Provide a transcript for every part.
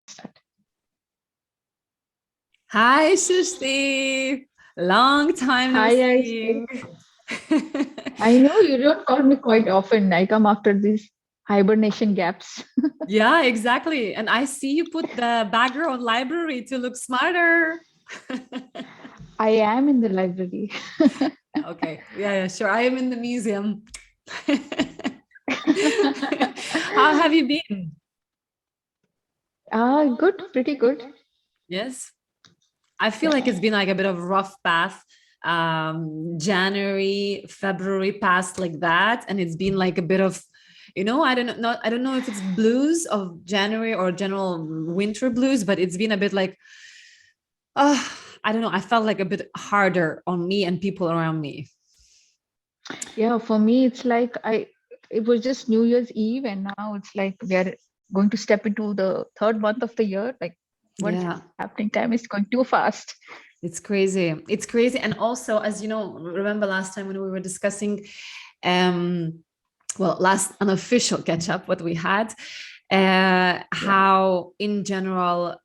Start. Hi, Shushti. Long time no Hi, Aishti. seeing. I know you don't call me quite often. I come after these hibernation gaps. Yeah, exactly. And I see you put the background library to look smarter. I am in the library. Okay. Yeah, sure. I am in the museum. How have you been? Good, pretty good. Yes. I feel like Yeah. it's been like a bit of a rough path. January, February passed like that, and it's been like a bit of, I don't know if it's blues of January or general winter blues, but it's been a bit like, uh, I don't know. I felt like a bit harder on me and people around me. Yeah, for me, it's like it was just New Year's Eve, and now it's like we are going to step into the third month of the year. Like, what is Yeah, happening? Time is going too fast. it's crazy. It's crazy. And also, as you know, remember last time when we were discussing, um, well, last unofficial catch up, what we had, Yeah. how in general,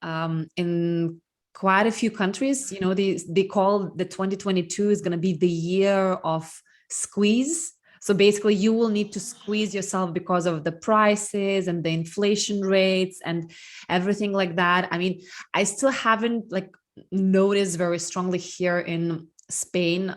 in quite a few countries, they call the 2022 is going to be the year of squeeze. So basically, you will need to squeeze yourself because of the prices and the inflation rates and everything like that. I mean, I still haven't like noticed very strongly here in Spain,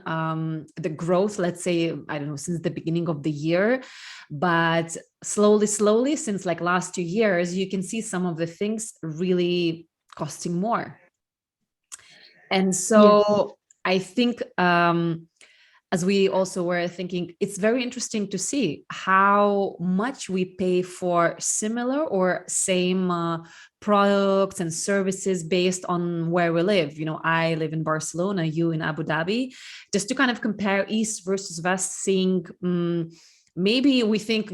the growth, let's say, I don't know, since the beginning of the year, but slowly, since like last 2 years, you can see some of the things really costing more. And Yes. so I think, as we also were thinking, it's very interesting to see how much we pay for similar or same products and services based on where we live. I live in Barcelona, you in Abu Dhabi, just to kind of compare East versus West, seeing maybe we think,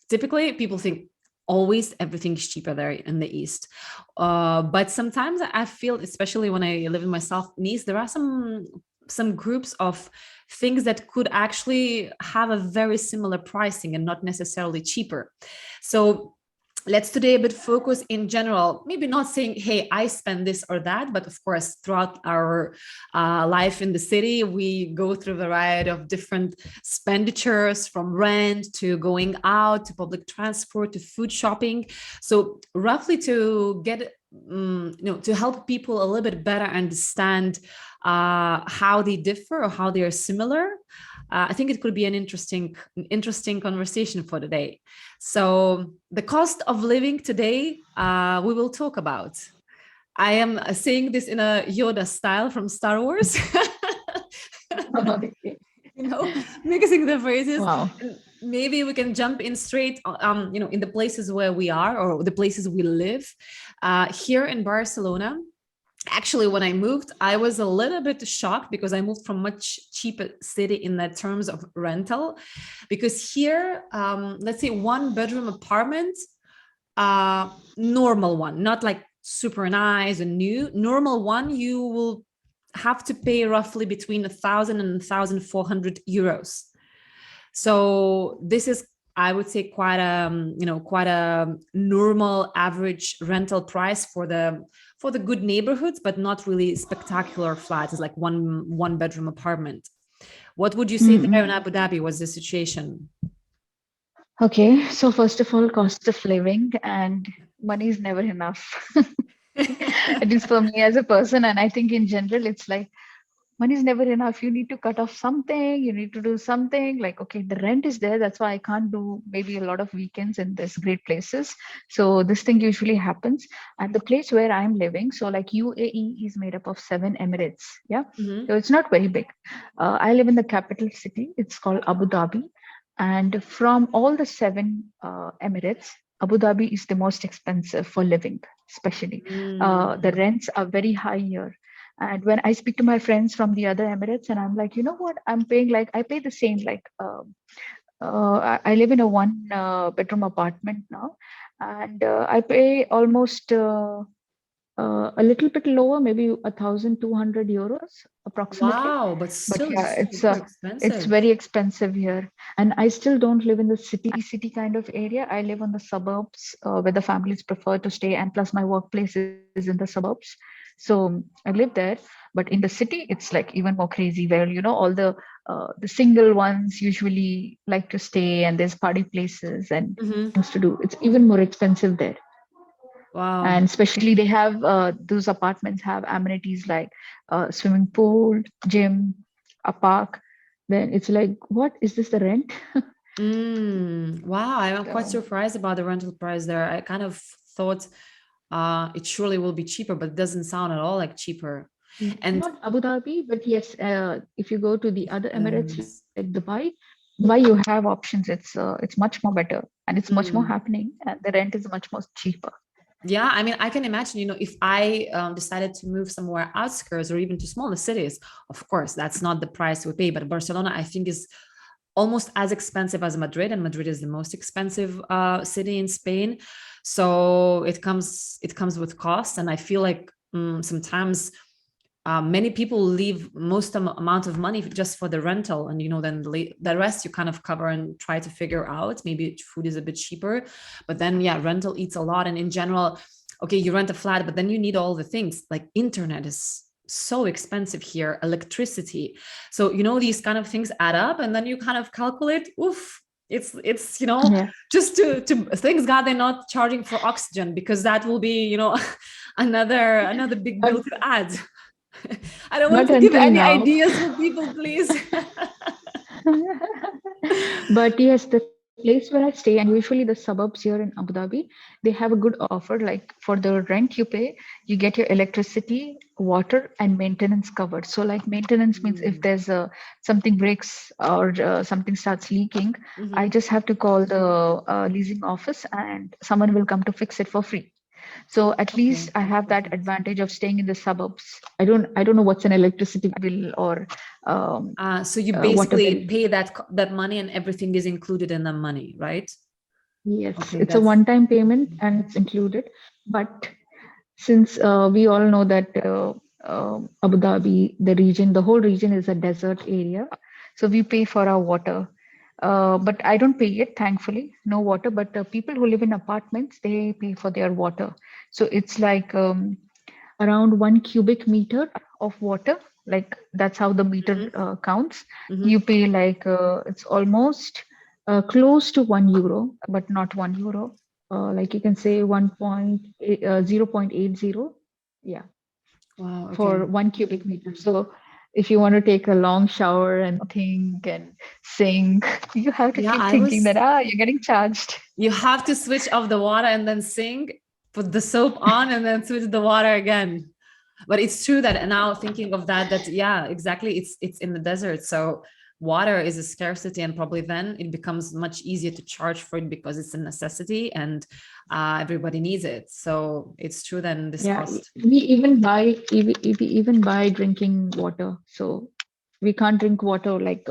typically people think always everything is cheaper there in the East. But sometimes I feel, especially when I live in myself in East, there are some groups of things that could actually have a very similar pricing and not necessarily cheaper. So let's today a bit focus in general, maybe not saying, hey, I spend this or that, but of course, throughout our life in the city, we go through a variety of different expenditures, from rent to going out to public transport to food shopping. So roughly to get to help people a little bit better understand how they differ or how they are similar. I think it could be an interesting conversation for today. So the cost of living today, we will talk about. I am saying this in a Yoda style from Star Wars. Okay. Mixing the phrases. Wow. And maybe we can jump in straight, in the places where we are or the places we live. Here in Barcelona, actually, when I moved, I was a little bit shocked because I moved from much cheaper city in the terms of rental. Because here, let's say one bedroom apartment, normal one, not like super nice and new, normal one, you will have to pay roughly between 1,000 and 1,400 euros. So this is, I would say, quite a normal average rental price for the good neighborhoods, but not really spectacular flats. It's like one bedroom apartment. What would you say there in Mm-mm. Abu Dhabi was the situation? Okay, so first of all, cost of living and money is never enough. At least for me as a person, and I think in general, it's like money is never enough. You need to cut off something, you need to do something. Like, okay, the rent is there. That's why I can't do maybe a lot of weekends in this great places. So this thing usually happens at the place where I'm living. So like UAE is made up of 7 emirates. Yeah. So Mhm. it's not very big. I live in the capital city. It's called Abu Dhabi. And from all the 7 emirates, Abu Dhabi is the most expensive for living, especially. The Mm. rents are very high here. And when I speak to my friends from the other Emirates, and I'm like, you know what, I'm paying like, I pay the same, like, I live in a one bedroom apartment now, and I pay almost a little bit lower, maybe 1,200 euros approximately. Wow, but But still yeah, it's super it's expensive. very expensive here, and I still don't live in the city kind of area. I live on the suburbs where the families prefer to stay, and plus my workplace is in the suburbs. So I live there, but in the city, it's like even more crazy, where all the single ones usually like to stay, and there's party places and Hmm. things to do. It's even more expensive there, and Wow. especially they have those apartments have amenities like swimming pool, gym, a park. Then it's like, what is this, the rent? Wow, I'm quite So surprised about the rental price there. I kind of thought it surely will be cheaper, but it doesn't sound at all like cheaper. And not Abu Dhabi, but yes, if you go to the other Emirates like depends. Dubai, you have options. It's much more better, and it's much more Mm. happening, and the rent is much more cheaper. Yeah, I mean, I can imagine, if I decided to move somewhere outskirts or even to smaller cities, of course, that's not the price we pay. But Barcelona, I think, is almost as expensive as Madrid, and Madrid is the most expensive city in Spain. So it comes with cost, and I feel like sometimes many people leave most amount of money just for the rental, and then the rest you kind of cover and try to figure out. Maybe food is a bit cheaper, but then yeah, rental eats a lot. And in general, okay, you rent a flat, but then you need all the things like internet is so expensive here, electricity. So these kind of things add up, and then you kind of calculate, oof, it's Yeah, just to thanks god they're not charging for oxygen, because that will be another big but bill to add. I don't want not to give until any now. ideas for people, please. But yes, the place where I stay, and usually the suburbs here in Abu Dhabi, they have a good offer. Like for the rent you pay, you get your electricity, water, and maintenance covered. So, like maintenance means if Mm. there's something breaks or something starts leaking, I Mhm. just have to call the leasing office, and someone will come to fix it for free. So at least Okay, I that's have that perfect. advantage of staying in the suburbs. I don't know what's an electricity bill or So you water basically bill. pay that money, and everything is included in the money, right? Yes, Okay, it's a that's one-time payment and it's included. But since we all know that Abu Dhabi, the whole region is a desert area, so we pay for our water. But I don't pay it, thankfully, no water. But people who live in apartments, they pay for their water. So it's like around 1 cubic meter of water. Like that's how the meter Mhm. counts. You Mhm. pay like it's almost close to €1, but not €1. Like you can say 0.80. Yeah, Wow. for Okay. 1 cubic meter. So if you want to take a long shower and think and sing, you have to Yeah, keep I thinking that was. you're getting charged. You have to switch off the water and then sing, put the soap on, and then switch the water again. But it's true that now thinking of that yeah, exactly, it's in the desert, so water is a scarcity, and probably then it becomes much easier to charge for it because it's a necessity, and everybody needs it. So it's true then this Yeah, cost. we even buy drinking water. So we can't drink water like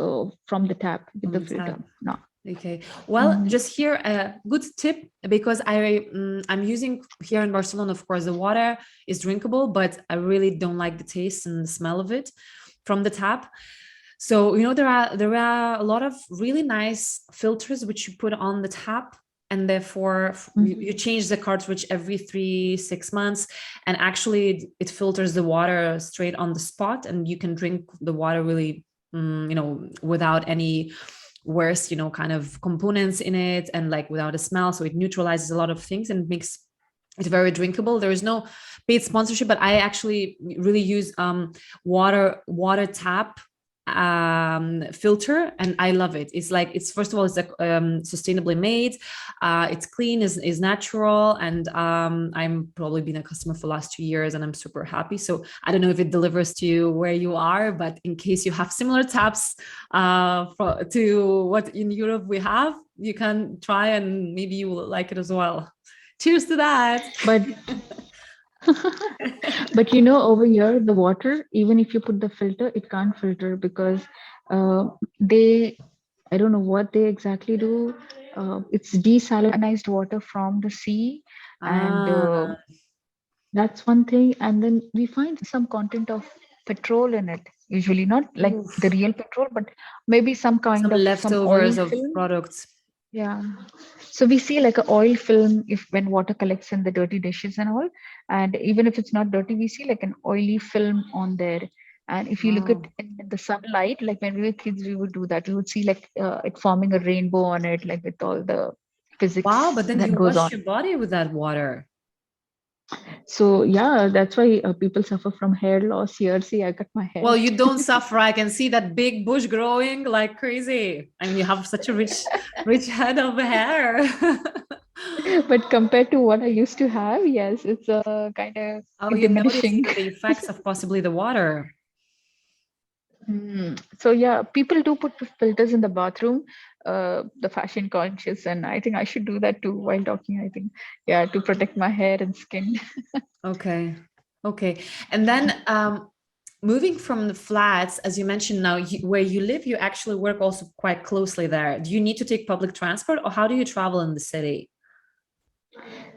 from the tap with From the the filter. tap. No. Okay. Well, Mhm. just here a good tip, because I'm using here in Barcelona. Of course, the water is drinkable, but I really don't like the taste and the smell of it from the tap. So there are a lot of really nice filters which you put on the tap, and therefore you Mhm. change the cartridge every 3 6 months, and actually it filters the water straight on the spot, and you can drink the water really without any worse kind of components in it, and like without a smell. So it neutralizes a lot of things and makes it very drinkable. There is no paid sponsorship, but I actually really use water tap filter, and I love it. It's like, it's first of all, it's like sustainably made, it's clean, is natural, and I'm probably been a customer for the last 2 years, and I'm super happy. So I don't know if it delivers to you where you are, but in case you have similar taps to what in Europe we have, you can try, and maybe you will like it as well. Cheers to that. But but over here the water, even if you put the filter, it can't filter because they I don't know what they exactly do. It's desalinized water from the sea, and Ah, That's one thing. And then we find some content of petrol in it. Usually not like the Oof. real petrol, but maybe some Some kind of some oil leftovers of film. products. Yeah. So we see like a oil film if when water collects in the dirty dishes and all. And even if it's not dirty, we see like an oily film on there. And if you look at Wow. in the sunlight, like when we were kids, we would do that. We would see like it forming a rainbow on it, like with all the Wow, physics but then that you goes wash on. your body with that water. So yeah, that's why people suffer from hair loss here. See, I cut my hair. Well, you don't suffer. I can see that big bush growing like crazy. I mean, you have such a rich head of hair. But compared to what I used to have, yes, it's kind of Oh, you notice diminishing. even the effects of possibly the water. So yeah, people do put filters in the bathroom, the fashion conscious, and I think I should do that too while talking. I think, yeah, to protect my hair and skin. Okay. Okay. And then moving from the flats, as you mentioned now, where you live, you actually work also quite closely there. Do you need to take public transport or how do you travel in the city?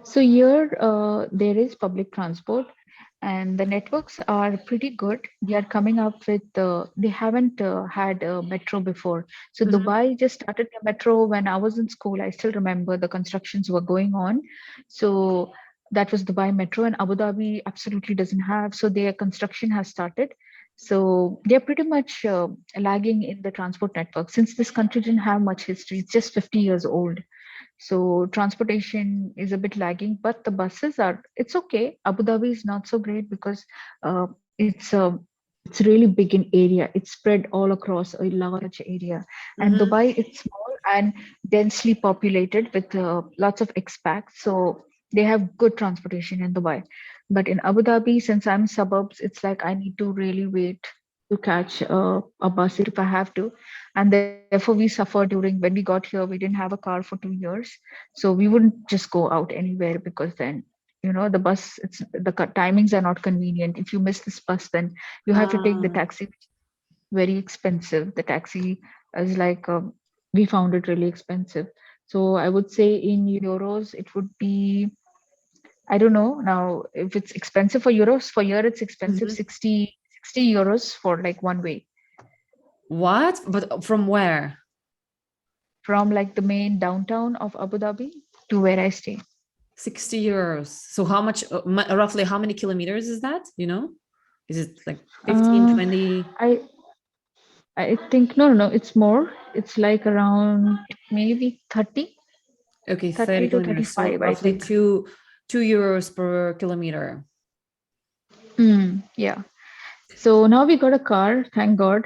So here there is public transport, and the networks are pretty good. They are coming up with they haven't had a metro before. So Mhm. Dubai just started a metro when I was in school. I still remember the constructions were going on. So that was Dubai Metro, and Abu Dhabi absolutely doesn't have. So their construction has started. So they're pretty much lagging in the transport network since this country didn't have much history. It's just 50 years old, so transportation is a bit lagging, but the buses are it's okay. Abu Dhabi is not so great because it's really big in area. It's spread all across a large area, and Mhm. Dubai it's small and densely populated with lots of expats. So they have good transportation in Dubai. But in Abu Dhabi, since I'm suburbs, it's like I need to really wait to catch a bus if I have to, and therefore we suffered during when we got here. We didn't have a car for 2 years, so we wouldn't just go out anywhere because then the bus it's the timings are not convenient. If you miss this bus, then you have to take the Ah. taxi, which is very expensive. The taxi is like we found it really expensive. So I would say in euros it would be, I don't know now if it's expensive for euros. For here it's expensive, Mhm. 60 euros for like one way What? But from where? from like the main downtown of Abu Dhabi to where I stay. 60 euros. So how much, roughly how many kilometers is that? You know? Is it like 15, Uh, 20? I I think no, it's more. It's like around maybe 30, Okay, 30 30 to kilometers. So 35, I roughly think. two euros per kilometer. Yeah. So now we got a car, thank God.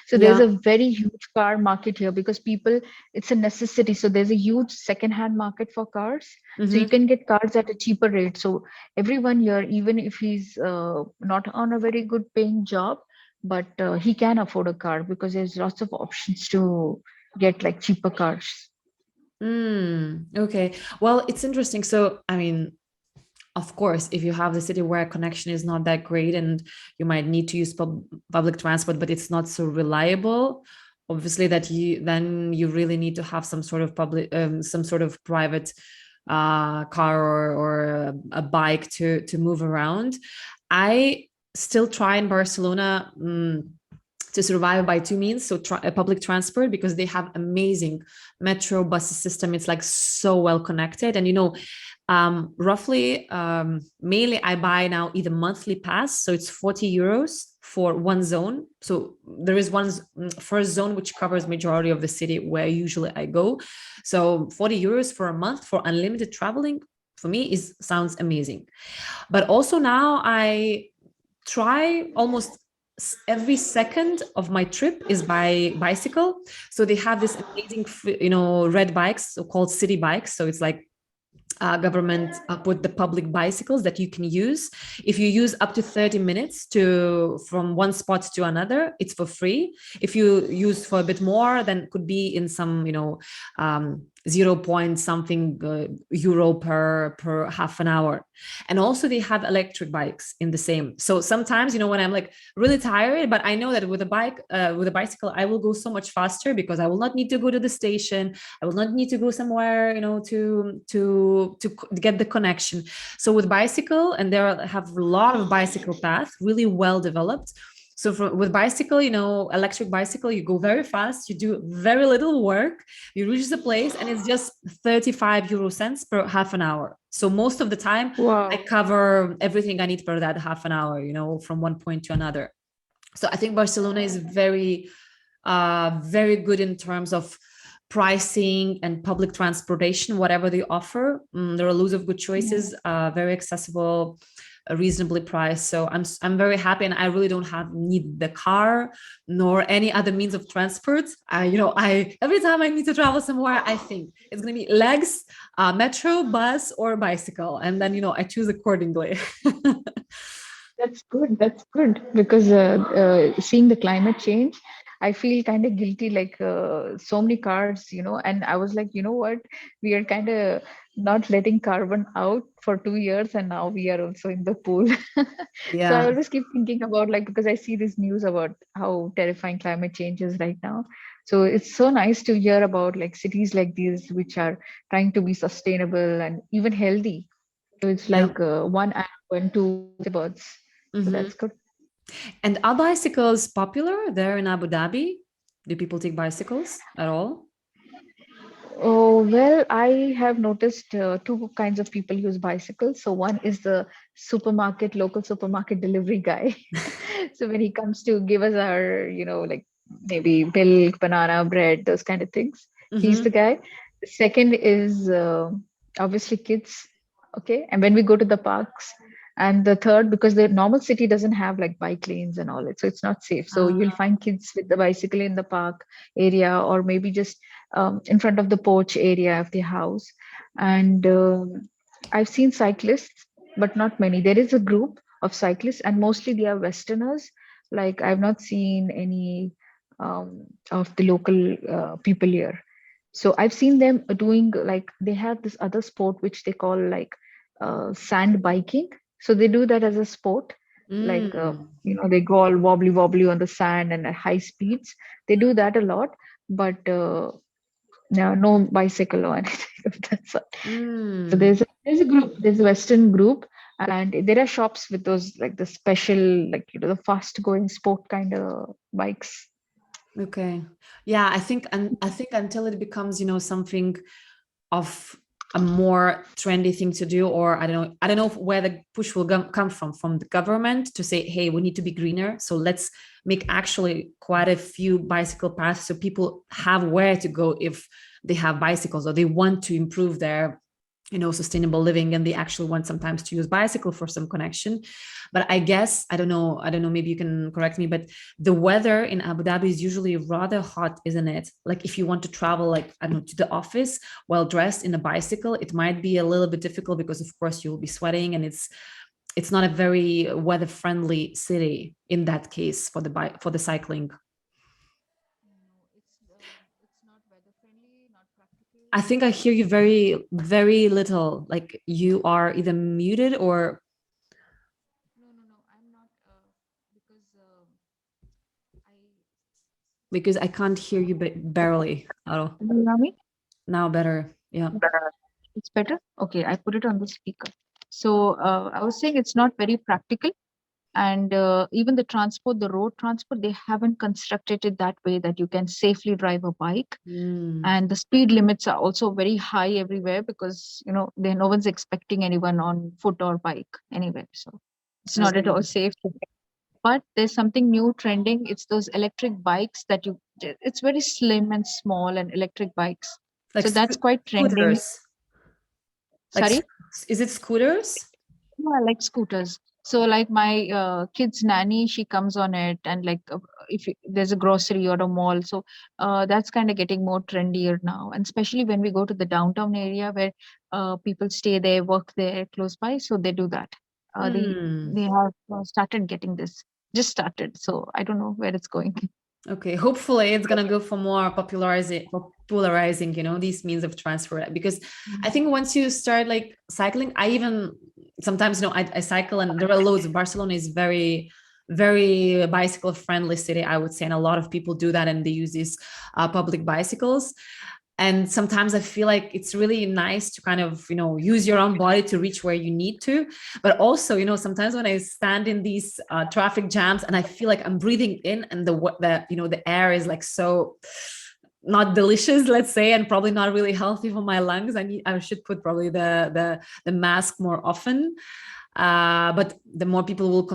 So there's a Yeah. very huge car market here because people, it's a necessity. So there's a huge second-hand market for cars. So you Hmm. can get cars at a cheaper rate. So everyone here, even if he's not on a very good paying job, but he can afford a car because there's lots of options to get like cheaper cars. Okay. Well, it's interesting. So, I mean, of course, if you have the city where connection is not that great and you might need to use public transport, but it's not so reliable, obviously that you really need to have some sort of some sort of private car or a bike to move around. I still try in Barcelona. To survive by two means, so public transport, because they have amazing metro bus system. It's like so well connected, and roughly, mainly I buy now either monthly pass, so it's 40 euros for one zone. So there is one first zone which covers majority of the city where usually I go. So 40 euros for a month for unlimited traveling for me is sounds amazing. But also now I try almost every second of my trip is by bicycle. So they have this amazing red bikes, so called city bikes. So it's like government put the public bicycles that you can use. If you use up to 30 minutes to from one spot to another, it's for free. If you use for a bit more, then it could be in some 0 point something euro per half an hour. And also they have electric bikes in the same. So sometimes, when I'm like really tired, but I know that with a bike, with a bicycle, I will go so much faster because I will not need to go to the station. I will not need to go somewhere, to get the connection. So with bicycle, and have a lot of bicycle paths, really well developed. So with bicycle, electric bicycle, you go very fast, you do very little work, you reach the place, and it's just 35 euro cents per half an hour. So most of the time, I Wow. cover everything I need for that half an hour, from one point to another. So I think Barcelona is very good in terms of pricing and public transportation, whatever they offer. There are loads of good choices, very accessible, reasonably priced. So I'm very happy, and I really don't need the car nor any other means of transport. I every time I need to travel somewhere, I think it's gonna be legs, metro, bus, or bicycle, and then I choose accordingly. That's good. That's good because seeing the climate change, I feel kind of guilty. Like so many cars, and I was like, you know what? We are kind of not letting carbon out for 2 years, and now we are also in the pool. So I Yeah, always keep thinking about like because I see this news about how terrifying climate change is right now. So it's so nice to hear about like cities like these which are trying to be sustainable and even healthy. So it's yeah. like one arrow and two birds. So Hmm. that's good. And are bicycles popular there in Abu Dhabi? Do people take bicycles at all? Oh, well, I have noticed two kinds of people use bicycles. So one is the local supermarket delivery guy. So when he comes to give us our, like maybe milk, banana, bread, those kind of things, he's the Hmm. guy. The second is obviously kids. Okay. And when we go to the parks, and the third, because the normal city doesn't have like bike lanes and all it, so it's not safe. So you'll Ah, find kids with the bicycle in the park area, or maybe just in front of the porch area of the house. And I've seen cyclists, but not many. There is a group of cyclists, and mostly they are Westerners. Like I've not seen any of the local people here. So I've seen them doing like they have this other sport which they call like sand biking. So they do that as a sport. Like mm, they go all wobbly wobbly on the sand and at high speeds. They do that a lot, but no, no bicycle or anything of that sort. So mm. there's a group, there's a Western group, and there are shops with those like the special, like the fast going sport kind of bikes. Okay. Yeah, I think until it becomes, something of a more trendy thing to do, or I don't know where the push will come from the government to say, hey, we need to be greener, so let's make actually quite a few bicycle paths so people have where to go if they have bicycles or they want to improve their sustainable living, and they actually want sometimes to use bicycle for some connection. But I guess I don't know, maybe you can correct me, but the weather in Abu Dhabi is usually rather hot, isn't it? Like if you want to travel, like I don't know, to the office while dressed in a bicycle, it might be a little bit difficult because of course you'll be sweating, and it's not a very weather friendly city in that case for the for the cycling. No, it's not weather friendly, not practical. I think I hear you very very little, like you are either muted or No, no, no. I'm not because I. because I can't hear you barely at all. Can you hear me? Now better. Yeah. It's better. Okay, I put it on the speaker. So I was saying it's not very practical, and even the road transport, they haven't constructed it that way that you can safely drive a bike. Mm. And the speed limits are also very high everywhere because there no one's expecting anyone on foot or bike anywhere. So it's not at all Okay. safe. But there's something new trending. It's those electric bikes that it's very slim and small and electric bikes. Like So that's quite trending. scooters. Like, Sorry? is it scooters? Yeah, like scooters. So like my kid's nanny, she comes on it, and like there's a grocery or a mall, so that's kind of getting more trendier now, and especially when we go to the downtown area where people stay there, work there close by, so they do that. Hmm. They have started getting this, just started. So I don't know where it's going. Okay. Hopefully, it's gonna go for more polarizing, these means of transport, because I think once you start like cycling, I even sometimes, I cycle, and there are loads of Barcelona is very, very bicycle friendly city, I would say. And a lot of people do that, and they use these public bicycles. And sometimes I feel like it's really nice to kind of, use your own body to reach where you need to. But also, sometimes when I stand in these traffic jams, and I feel like I'm breathing in, and the air is like so not delicious, let's say, and probably not really healthy for my lungs. I should put probably the mask more often. But the more people will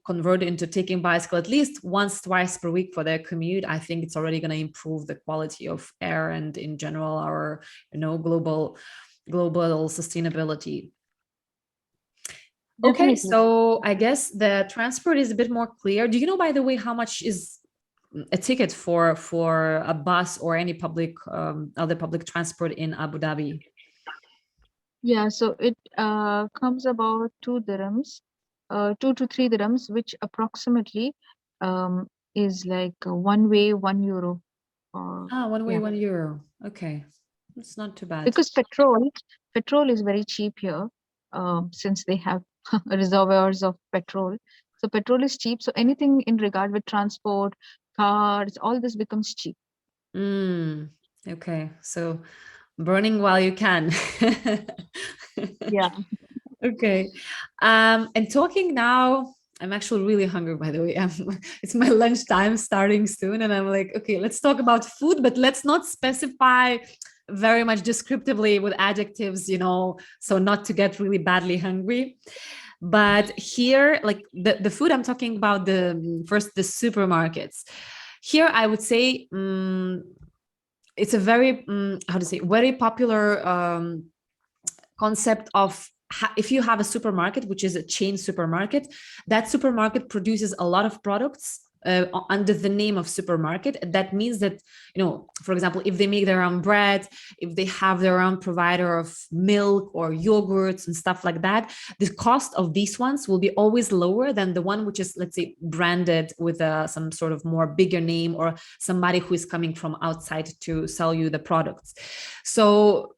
convert into taking bicycle at least once, twice per week for their commute, I think it's already going to improve the quality of air and in general our, global sustainability. Okay, Definitely. so I guess the transport is a bit more clear. Do you know, by the way, how much is a ticket for a bus or any public other public transport in Abu Dhabi? Yeah, so it comes about 2 dirhams, 2 to 3 dirhams, which approximately is like one way, €1. One way, Yeah, €1. Okay, it's not too bad. because petrol is very cheap here, since they have reservoirs of petrol. So petrol is cheap. So anything in regard with transport, cars, all this becomes cheap. Okay, so burning while you can. Yeah. Okay. And talking now, I'm actually really hungry, by the way. It's my lunchtime starting soon. And I'm like, okay, let's talk about food, but let's not specify very much descriptively with adjectives, so not to get really badly hungry. But here, like the food I'm talking about, the supermarkets. Here, I would say it's a very, how to say, very popular concept of if you have a supermarket, which is a chain supermarket, that supermarket produces a lot of products under the name of supermarket. That means that, for example, if they make their own bread, if they have their own provider of milk or yogurts and stuff like that, the cost of these ones will be always lower than the one which is, let's say, branded with some sort of more bigger name, or somebody who is coming from outside to sell you the products. So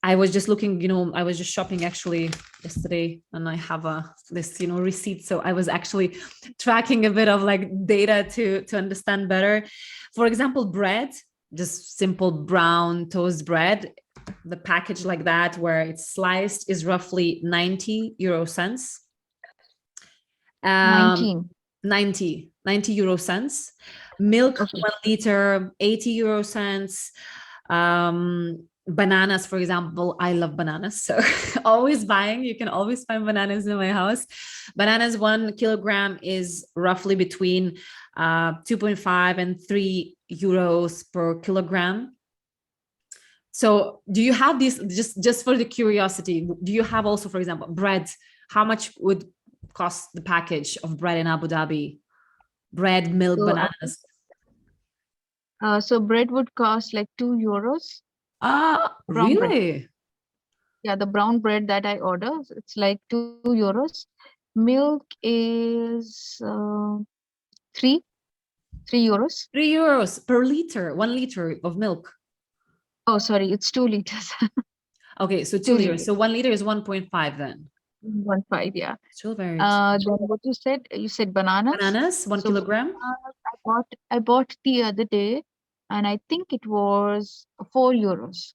I was just looking, I was just shopping actually yesterday, and I have this, receipt. So I was actually tracking a bit of like data to understand better. For example, bread, just simple brown toast bread, the package like that, where it's sliced, is roughly 90 cents. 19. 90 euro cents. Milk, Okay. 1 liter, 80 cents. Bananas, for example, I love bananas, so always buying. You can always find bananas in my house. Bananas, 1 kilogram is roughly between 2.5 and 3 euros per kilogram. So do you have this, just for the curiosity, do you have also, for example, bread? How much would cost the package of bread in Abu Dhabi? Bread, milk, So, bananas. so bread would cost like €2. Brown bread. Really? Yeah, the brown bread that I order, it's like €2. Milk is three €3. €3 per liter, 1 liter of milk. Oh, sorry, it's 2 liters. Okay, so 2 two liters. liters. So 1 liter is 1.5 then. 1.5, yeah. Still very cheap. Then what you said bananas. Bananas, one So kilogram. bananas I bought the other day, and I think it was €4.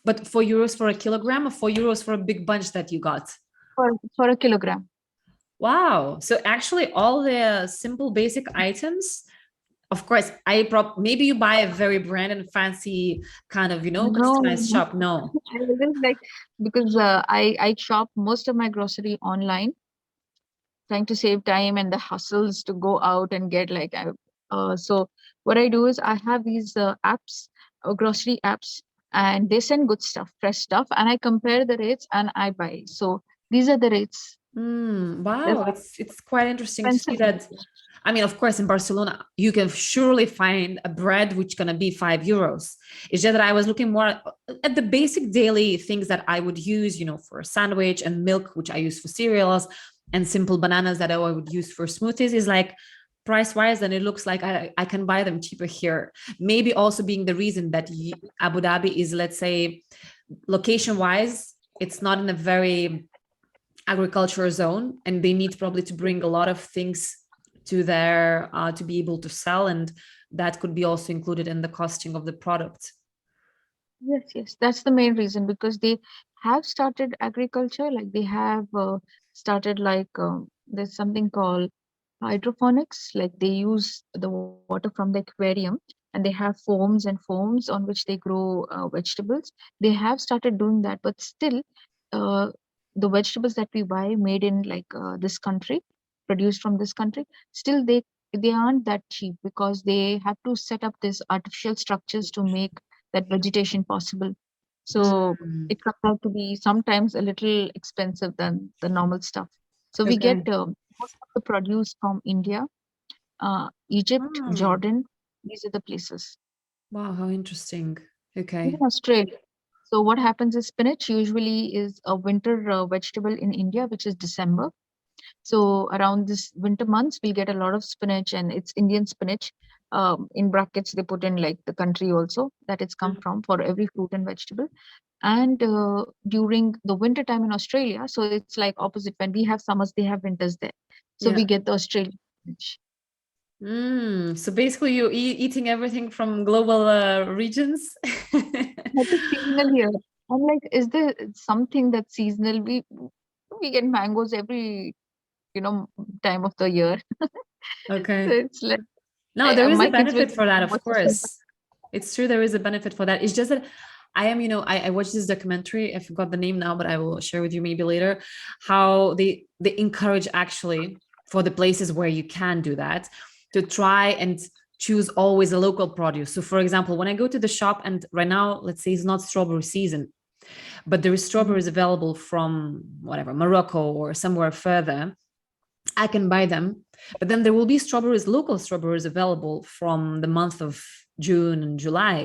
But €4 for a kilogram, or €4 for a big bunch that you got? For a kilogram. Wow. So actually all the simple basic items, of course, maybe you buy a very branded and fancy kind of, No, customized shop. No. I always like, because I shop most of my grocery online, trying to save time and the hustles to go out and get like so what I do is I have these apps, grocery apps, and they send good stuff, fresh stuff, and I compare the rates and I buy. So these are the rates. They're Wow, it's quite interesting to see expensive. that. I mean, of course, in Barcelona, you can surely find a bread which gonna be €5. It's just that I was looking more at the basic daily things that I would use, for a sandwich, and milk, which I use for cereals, and simple bananas that I would use for smoothies, is like price wise, and it looks like I can buy them cheaper here. Maybe also being the reason that Abu Dhabi is, let's say, location wise, it's not in a very agricultural zone, and they need probably to bring a lot of things to their to be able to sell, and that could be also included in the costing of the product. Yes, yes, that's the main reason because they have started agriculture, like they have started like there's something called hydroponics, like they use the water from the aquarium and they have foams on which they grow vegetables. They have started doing that, but still, uh, the vegetables that we buy made in like this country, produced from this country, still they aren't that cheap because they have to set up these artificial structures to make that vegetation possible. So Mm, it comes out to be sometimes a little expensive than the normal stuff. So we get okay. most of the produce from India, Egypt, Oh, Jordan. These are the places. wow, how interesting. Even Okay. Australia. So what happens is spinach usually is a winter vegetable in India, which is December. So around this winter months, we'll get a lot of spinach, and it's Indian spinach. In brackets, they put in like the country also that it's come from for every fruit and vegetable. And during the winter time in Australia, so it's like opposite. When we have summers, they have winters there. So we Yeah. get the Australian spinach. So basically, you eating everything from global regions. That is seasonal here. I'm like, is there something that's seasonal? We get mangoes every time of the year. So Okay. it's like No, there is a my kids will benefit say, for that, "Mom, of what's the flavor?" course. It's true, there is a benefit for that. It's just that I am, I watched this documentary. I forgot the name now, but I will share with you maybe later. How they encourage actually for the places where you can do that to try and choose always a local produce. So, for example, when I go to the shop, and right now, let's say it's not strawberry season, but there is Mhm. strawberries available from whatever Morocco or somewhere further, I can buy them. But then there will be strawberries, local strawberries available from the month of June and July.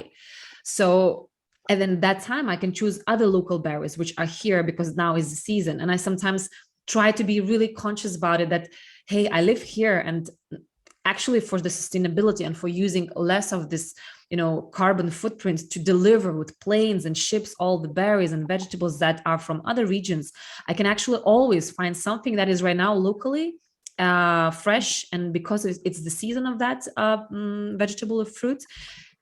So, and then that time I can choose other local berries, which are here because now is the season. And I sometimes try to be really conscious about it that, hey, I live here, and actually for the sustainability and for using less of this carbon footprint to deliver with planes and ships all the berries and vegetables that are from other regions, I can actually always find something that is right now locally fresh, and because it's the season of that vegetable or fruit.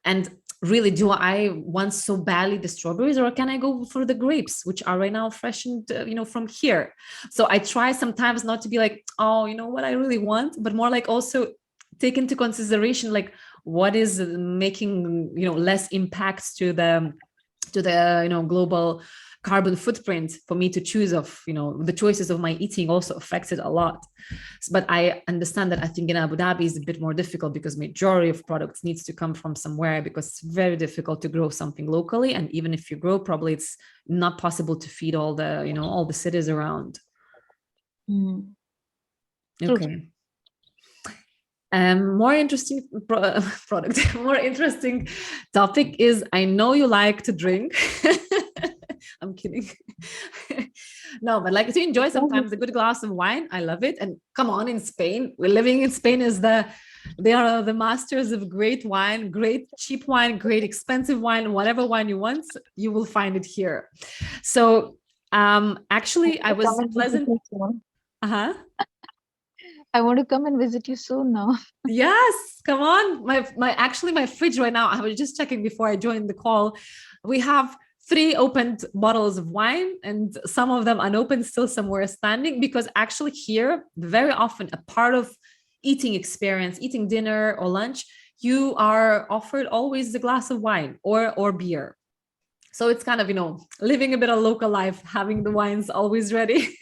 And really, do I want so badly the strawberries, or can I go for the grapes, which are right now fresh and from here? So I try sometimes not to be like, oh, you know what I really want, but more like also take into consideration like what is making less impacts to the global carbon footprint for me to choose of. The choices of my eating also affects it a lot. But I understand that I think in Abu Dhabi is a bit more difficult because majority of products needs to come from somewhere, because it's very difficult to grow something locally, and even if you grow, probably it's not possible to feed all the cities around. Mm. True. Okay. More interesting product, more interesting topic is, I know you like to drink. I'm kidding. No, but like to enjoy sometimes a good glass of wine. I love it. And come on, in Spain, we're living in Spain, they are the masters of great wine, great cheap wine, great expensive wine, whatever wine you want, you will find it here. So actually I Come was and visit pleasant. you soon. Uh-huh. I want to come and visit you soon now. Yes, come on. My fridge right now, I was just checking before I joined the call. We have three opened bottles of wine, and some of them unopened, still somewhere standing, because actually here, very often a part of eating experience, eating dinner or lunch, you are offered always a glass of wine or beer. So it's kind of, living a bit of local life, having the wines always ready.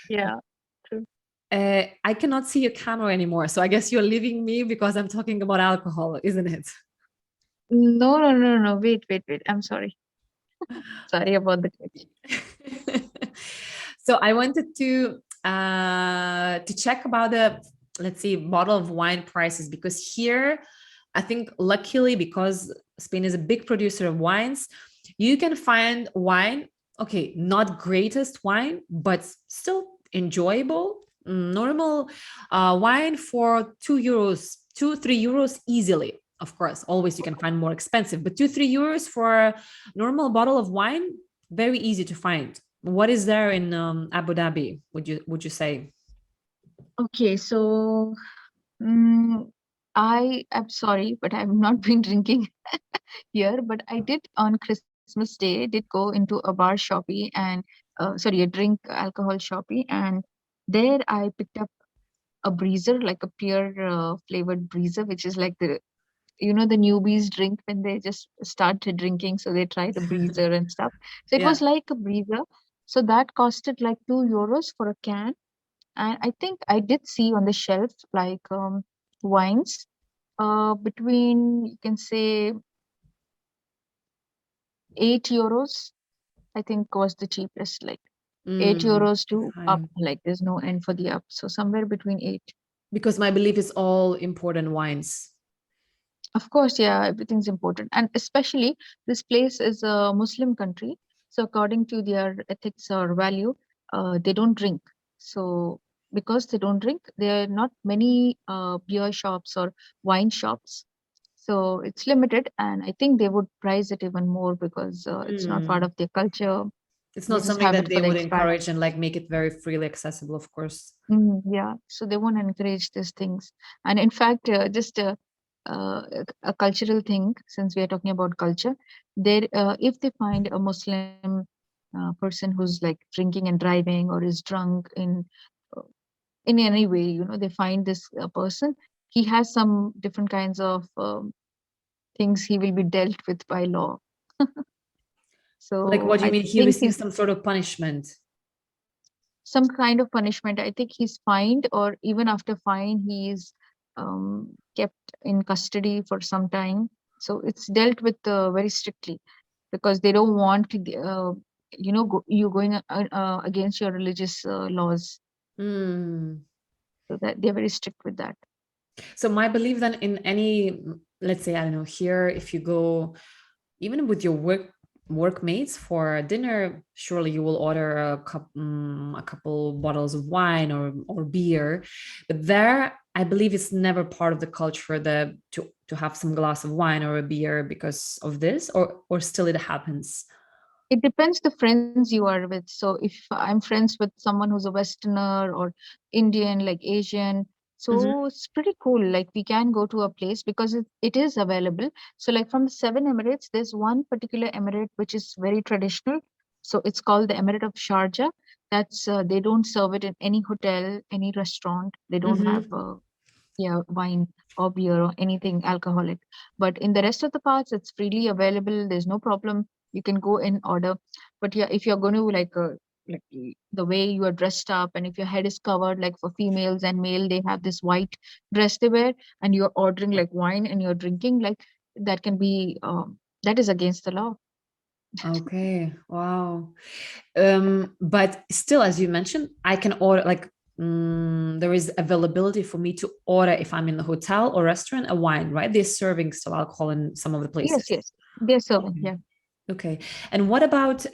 Yeah, true. I cannot see your camera anymore. So I guess you're leaving me because I'm talking about alcohol, isn't it? No, no, no, no. Wait, wait, wait. I'm sorry. Sorry about the glitch. So I wanted to check about the, let's say, bottle of wine prices, because here, I think luckily, because Spain is a big producer of wines, you can find wine, okay, not greatest wine, but still enjoyable, normal wine for 2 euros, 2 3 euros easily. Of course, always you can find more expensive, but 2 3 euros for a normal bottle of wine, very easy to find. What is there in Abu Dhabi? Would you say? Okay, so mm, I am sorry, but I've not been drinking here. But I did on Christmas Day did go into a bar shoppy and sorry, a drink alcohol shoppy, and there I picked up a breezer, like a pear flavored breezer, which is like the the newbies drink when they just start drinking, so they try the breezer and stuff. So it Yeah. was like a breezer. So that costed like 2 euros for a can, and I think I did see on the shelf like wines between, you can say, 8 euros. I think was the cheapest, like eight Mm, euros it's to up. high. Like there's no end for the up, so somewhere between eight. Because my belief is all important wines. Of course, yeah, everything's important. And especially this place is a Muslim country. So according to their ethics or value, they don't drink. So because they don't drink, there are not many beer shops or wine shops. So it's limited, and I think they would price it even more because it's not part Mm. of their culture. It's They not just something have that it for they the would expats. encourage and like make it very freely accessible, of course. Yeah, so they won't encourage these things. And in fact, just a cultural thing, since we are talking about culture, there, if they find a Muslim person who's like drinking and driving or is drunk uh, in any way, they find this person, he has some different kinds of things he will be dealt with by law. Like, So what do you I mean? He think receives he's some sort of punishment. some kind of punishment. I think he's fined, or even after fine, he's kept in custody for some time. So it's dealt with very strictly because they don't want to, you going against your religious laws. Mm. So that they're very strict with that. So my belief then in any, let's say, I don't know, here, if you go even with your workmates for dinner, surely you will order a couple bottles of wine or beer. But there, I believe it's never part of the culture that to have some glass of wine or a beer because of this, or still it happens. It depends the friends you are with. So if I'm friends with someone who's a Westerner or Indian, like Asian, Mhm. so it's pretty cool. Like we can go to a place because it is available. So like from the seven Emirates, there's one particular emirate which is very traditional. So it's called the Emirate of Sharjah. That's they don't serve it in any hotel, any restaurant. They don't have Mhm. yeah, wine or beer or anything alcoholic. But in the rest of the parts, it's freely available. There's no problem. You can go and order. But yeah, if you're going to the way you are dressed up, and if your head is covered, like for females and male, they have this white dress they wear, and you're ordering like wine and you're drinking, like that can be that is against the law. Okay. Wow. But still, as you mentioned, I can order like there is availability for me to order if I'm in the hotel or restaurant a wine, right? They're serving still alcohol in some of the Yes, places. yes, they're serving. Okay. Yeah. Okay. And what about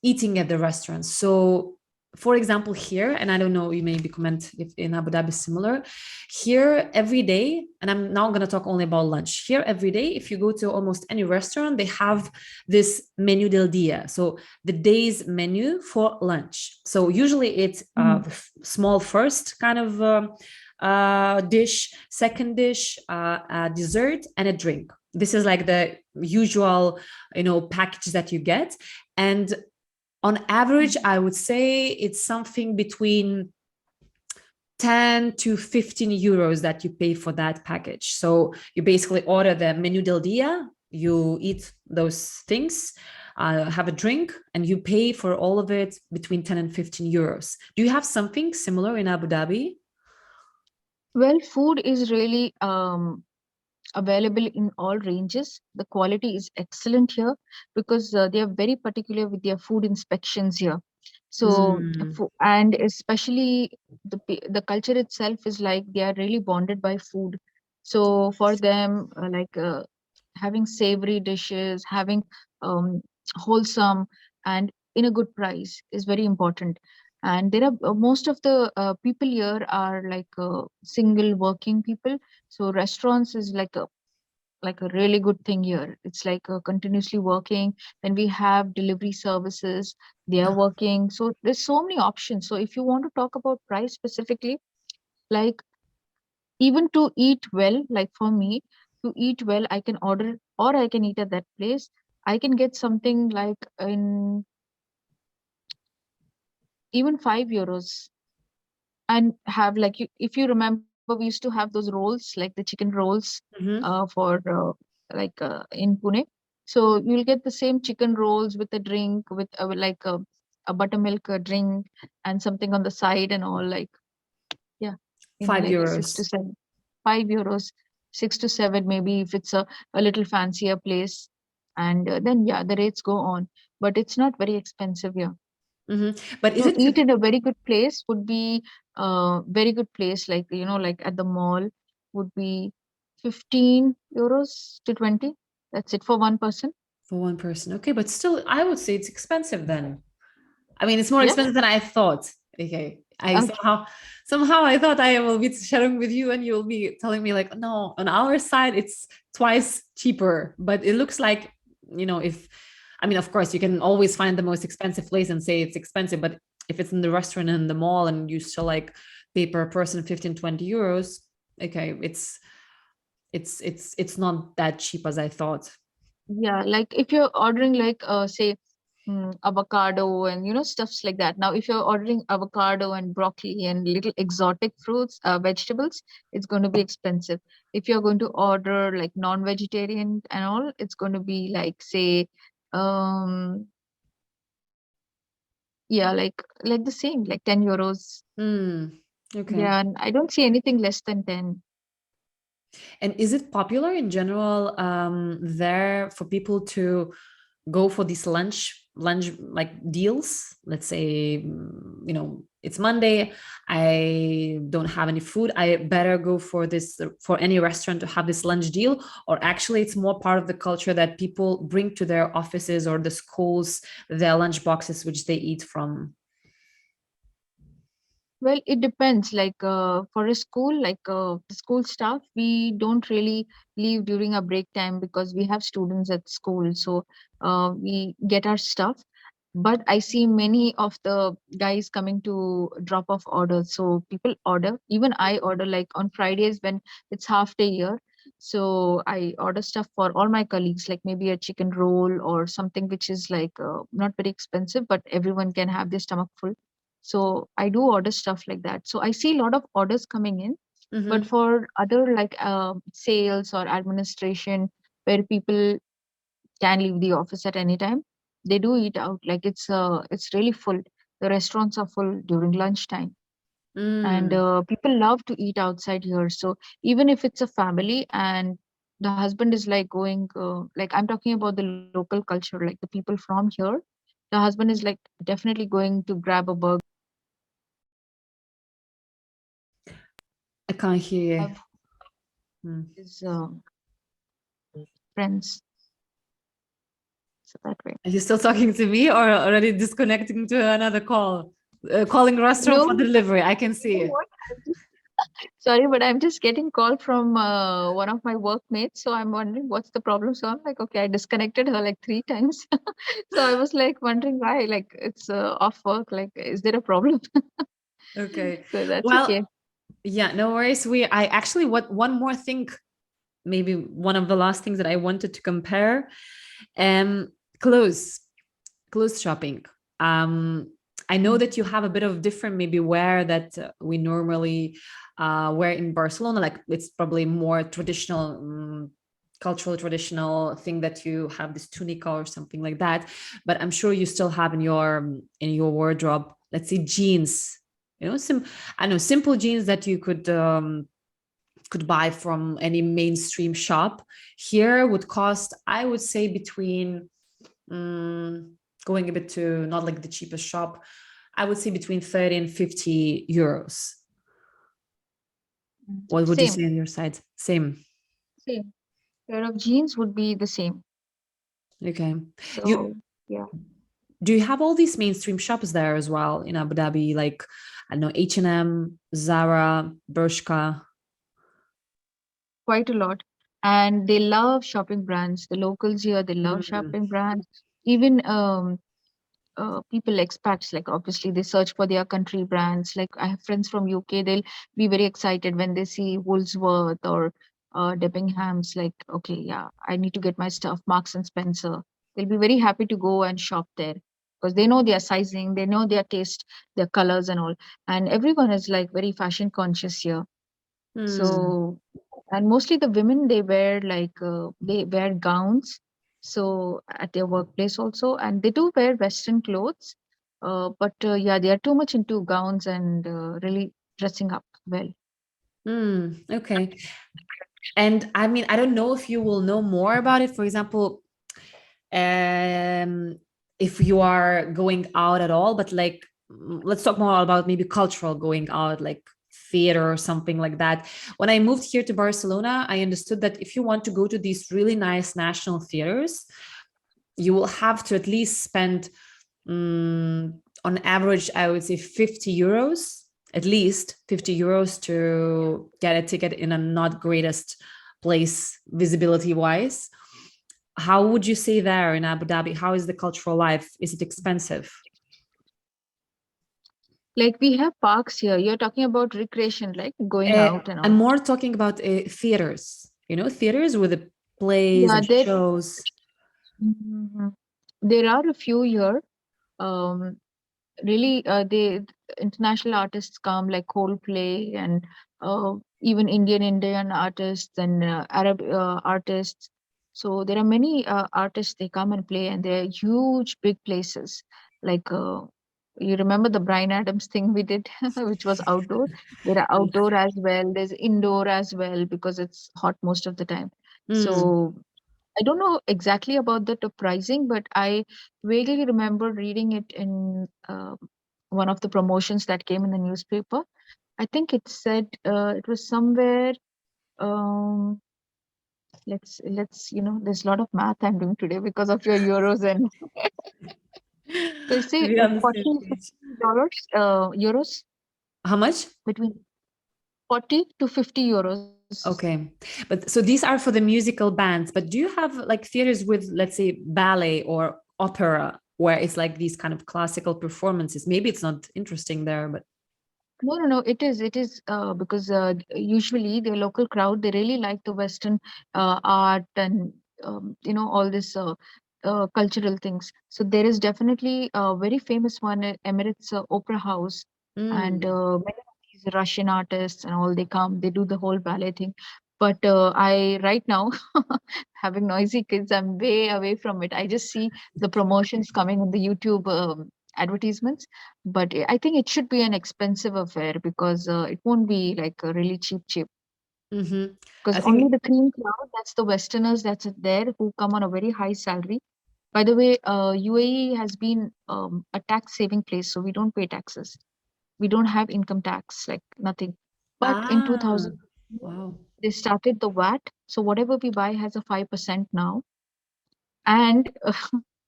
eating at the restaurants? So, for example, here, and I don't know, you maybe comment if in Abu Dhabi is similar. Here every day, and I'm now going to talk only about lunch. Here every day, if you go to almost any restaurant, they have this menu del dia. So the day's menu for lunch. So usually it's Mhm. small first kind of dish, second dish, a dessert, and a drink. This is like the usual, package that you get. And on average, I would say it's something between 10 to 15 euros that you pay for that package. So you basically order the menu del dia, you eat those things, have a drink, and you pay for all of it between 10 and 15 euros. Do you have something similar in Abu Dhabi? Well, food is really available in all ranges. The quality is excellent here because they are very particular with their food inspections here. So, Mm. and especially the culture itself is like they are really bonded by food. So for them, having savory dishes, having um, wholesome and in a good price is very important. And there are most of the people here are like single working people. So restaurants is like a really good thing here. It's like continuously working. Then we have delivery services, they are working. So there's so many options. So if you want to talk about price specifically, like even to eat well, like for me, to eat well, I can order or I can eat at that place. I can get something like in even €5 and have like if you remember, we used to have those rolls, like the chicken rolls Mhm. for in Pune. So you'll get the same chicken rolls with a drink, with a buttermilk drink and something on the side and all, like yeah, in Five like six to euros. seven, €5, 6 to 7 maybe if it's a little fancier place. And then yeah, the rates go on, but it's not very expensive here. But is To it eat in a very good place would be a very good place, like like at the mall would be €15 to 20. That's it for one person. for one person? Okay, but still, I would say it's expensive then. I mean, it's more Yeah. expensive than I thought. Okay. I Okay. somehow I thought I will be sharing with you and you'll be telling me like, no, on our side it's twice cheaper. But it looks like, if I mean, of course, you can always find the most expensive place and say it's expensive, but if it's in the restaurant and the mall and you still like pay per person 15, 20 euros, okay, it's not that cheap as I thought. Yeah, like if you're ordering like say avocado and stuffs like that. Now, if you're ordering avocado and broccoli and little exotic fruits, vegetables, it's going to be expensive. If you're going to order like non-vegetarian and all, it's going to be like say, um, yeah, like the same, like €10. Hmm. Okay. Yeah, and I don't see anything less than 10. And is it popular in general there for people to go for these lunch like deals? Let's say, it's Monday. I don't have any food. I better go for any restaurant to have this lunch deal. Or actually, it's more part of the culture that people bring to their offices or the schools their lunch boxes, which they eat from. Well, it depends. Like for a school, like the school staff, we don't really leave during our break time because we have students at school. So we get our stuff. But I see many of the guys coming to drop off orders. So people order. Even I order like on Fridays when it's half day here. So I order stuff for all my colleagues, like maybe a chicken roll or something which is like not very expensive, but everyone can have their stomach full. So I do order stuff like that. So I see a lot of orders coming in. But Mhm. for other like sales or administration, where people can leave the office at any time, they do eat out. Like it's really full. The restaurants are full during lunchtime, and Mm. people love to eat outside here. So even if it's a family and the husband is like going, like I'm talking about the local culture, like the people from here, the husband is like definitely going to grab a burger. I can't hear Have you. his friends. So that way. Are you still talking to me or already disconnecting to another call? Calling restaurant No, for delivery. I can you see know it. what? Sorry, but I'm just getting call from one of my workmates. So I'm wondering what's the problem. So I'm like, okay, I disconnected her like 3 times. So I was like wondering why, like it's off work. Like, is there a problem? Okay. So that's okay. Well, yeah, no worries. I actually, what one more thing, maybe one of the last things that I wanted to compare, um, clothes, clothes shopping. I know Mm. that you have a bit of different maybe wear that we normally wear in Barcelona. Like it's probably more traditional, cultural traditional thing that you have this tunica or something like that. But I'm sure you still have in your wardrobe, let's say jeans. I know simple jeans that you could buy from any mainstream shop. Here would cost, I would say, between um, going a bit to not like the cheapest shop, I would say between 30 and 50 euros. Mm. What would you say Same, on your side? Same. same. Pair of jeans would be the same. Okay. You So yeah. Do you have all these mainstream shops there as well in Abu Dhabi, like I don't know, H&M, Zara, Bershka? Quite a lot. And they love shopping brands. The locals here, they love Mm, shopping brands. Even people expats, like obviously they search for their country brands. Like I have friends from UK, they'll be very excited when they see Woolworth or Debenhams. Like, okay, yeah, I need to get my stuff. Marks and Spencer. They'll be very happy to go and shop there because they know their sizing, they know their taste, their colors and all. And everyone is like very fashion conscious here. mm, So, and mostly the women, they wear gowns. So at their workplace also, and they do wear Western clothes. But yeah, they are too much into gowns and really dressing up well. okay. And I mean, I don't know if you will know more about it. For example, um, if you are going out at all, but like, let's talk more about maybe cultural going out, like theater or something like that. When I moved here to Barcelona, I understood that if you want to go to these really nice national theaters, you will have to at least spend, on average, I would say 50 euros, at least 50 euros to get a ticket in a not greatest place visibility wise. How would you say there in Abu Dhabi? How is the cultural life? Is it expensive? Like we have parks here. You're talking about recreation, like going out and I'm all. more talking about theaters, theaters with the plays Yeah, and shows. Mhm. There are a few here. Um, Really, they international artists come like Coldplay and even Indian artists and Arab artists. So there are many artists, they come and play, and they're huge big places. Like you remember the Brian Adams thing we did, which was outdoor. There are outdoor as well. There's indoor as well because it's hot most of the time. Mm, So I don't know exactly about the pricing, but I vaguely remember reading it in one of the promotions that came in the newspaper. I think it said it was somewhere. Um, there's a lot of math I'm doing today because of your euros, and so you to say be on the 40 same page. $50 euros, How much? between 40 to 50 euros. Okay. But so these are for the musical bands, but do you have like theaters with, let's say, ballet or opera where it's like these kind of classical performances? Maybe it's not interesting there, but No. It is because usually the local crowd, they really like the Western art and all this cultural things. So there is definitely a very famous one at Emirates Opera House, and mm, many of these Russian artists and all, they come, they do the whole ballet thing. But I right now having noisy kids, I'm way away from it. I just see the promotions coming on the YouTube advertisements, but I think it should be an expensive affair because it won't be like a really cheap. hmm. Because I only think the cream crowd, that's the Westerners that's there who come on a very high salary. By the way, UAE has been a tax saving place, so we don't pay taxes. We don't have income tax, like nothing. But in ah 2000, wow. they started the VAT, so whatever we buy has a 5% now. And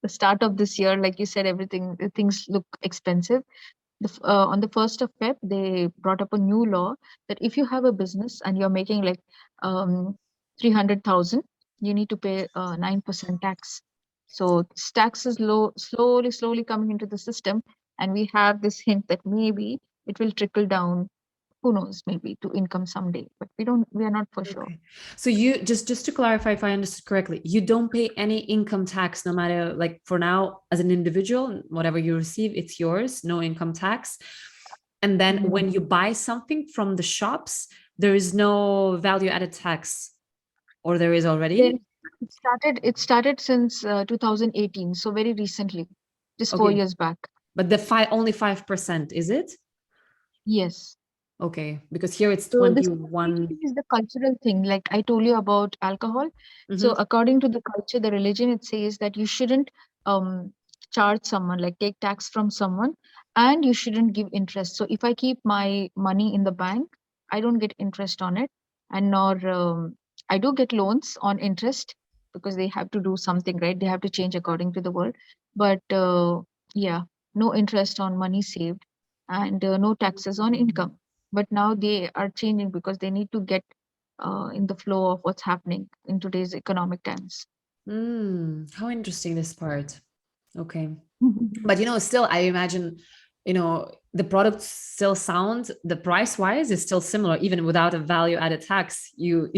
the start of this year, like you said, things look expensive. On the 1st of Feb, they brought up a new law that if you have a business and you're making like 300,000, you need to pay 9% tax. So this tax is slowly coming into the system, and we have this hint that maybe it will trickle down. Who knows? Maybe to income someday, but we are not for sure. Okay. So you just to clarify if I understood correctly, you don't pay any income tax no matter like for now as an individual, whatever you receive, it's yours, no income tax. And then when you buy something from the shops, there is no value added tax or there is There, already? it started since 2018, so very recently, just four Okay. years back. But the five only 5%, is it? Yes. Okay. Because here it's So this basically 21. is the cultural thing, like I told you about alcohol. So Mm-hmm. according to the culture, the religion, it says that you shouldn't um, charge someone, like take tax from someone, and you shouldn't give interest. So if I keep my money in the bank, I don't get interest on it, and nor I do get loans on interest because they have to do something, right? They have to change according to the world. But Yeah, no interest on money saved, and no taxes on income. But now they are changing because they need to get in the flow of what's happening in today's economic times. How interesting this part. Okay. Mhm. But still I imagine, the product still sound, the price wise is still similar even without a value added tax. You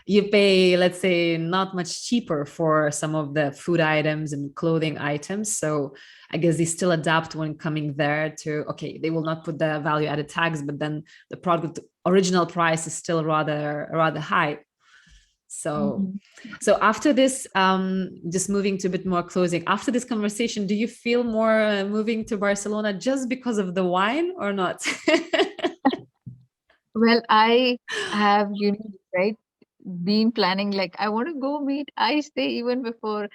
you pay, let's say, not much cheaper for some of the food items and clothing items. So I guess they still adapt when coming there to, okay, they will not put the value added tax, but then the product original price is still rather high. So, Mhm. so after this, just moving to a bit more closing, after this conversation, do you feel more moving to Barcelona just because of the wine or not? Well, I have, right, been planning like I want to go meet Ice Day even before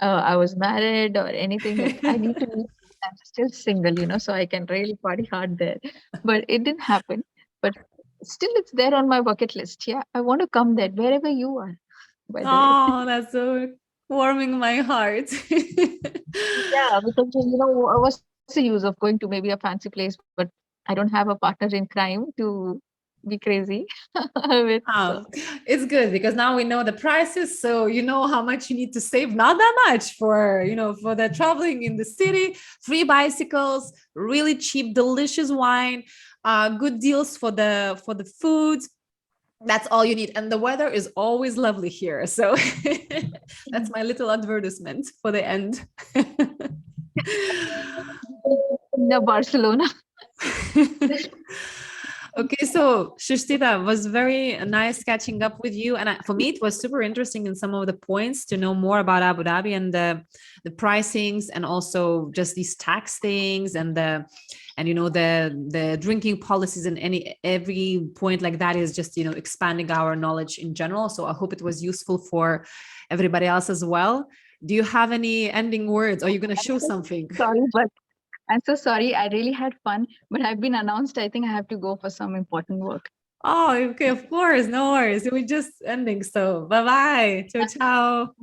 I was married or anything. Like I need to meet. I'm still single, so I can really party hard there. But it didn't happen. But still, it's there on my bucket list. Yeah, I want to come there wherever you are. By the way. Oh, that's so warming my heart. Yeah, because what's the use of going to maybe a fancy place, but I don't have a partner in crime to be crazy with. So It's good because now we know the prices, so you know how much you need to save. Not that much for for the traveling in the city. Free bicycles, really cheap, delicious wine, good deals for the food. That's all you need, and the weather is always lovely here. So that's my little advertisement for the end. no, Barcelona. Okay, so Shushtika, was very nice catching up with you, and for me, it was super interesting in some of the points to know more about Abu Dhabi and the pricings, and also just these tax things, and the drinking policies, and every point like that is just expanding our knowledge in general. So I hope it was useful for everybody else as well. Do you have any ending words? Are you going to I'm show so something? sorry, but I'm so sorry. I really had fun, but I've been announced. I think I have to go for some important work. Oh, okay, of course, no worries. We're just ending. So bye bye. Ciao, ciao.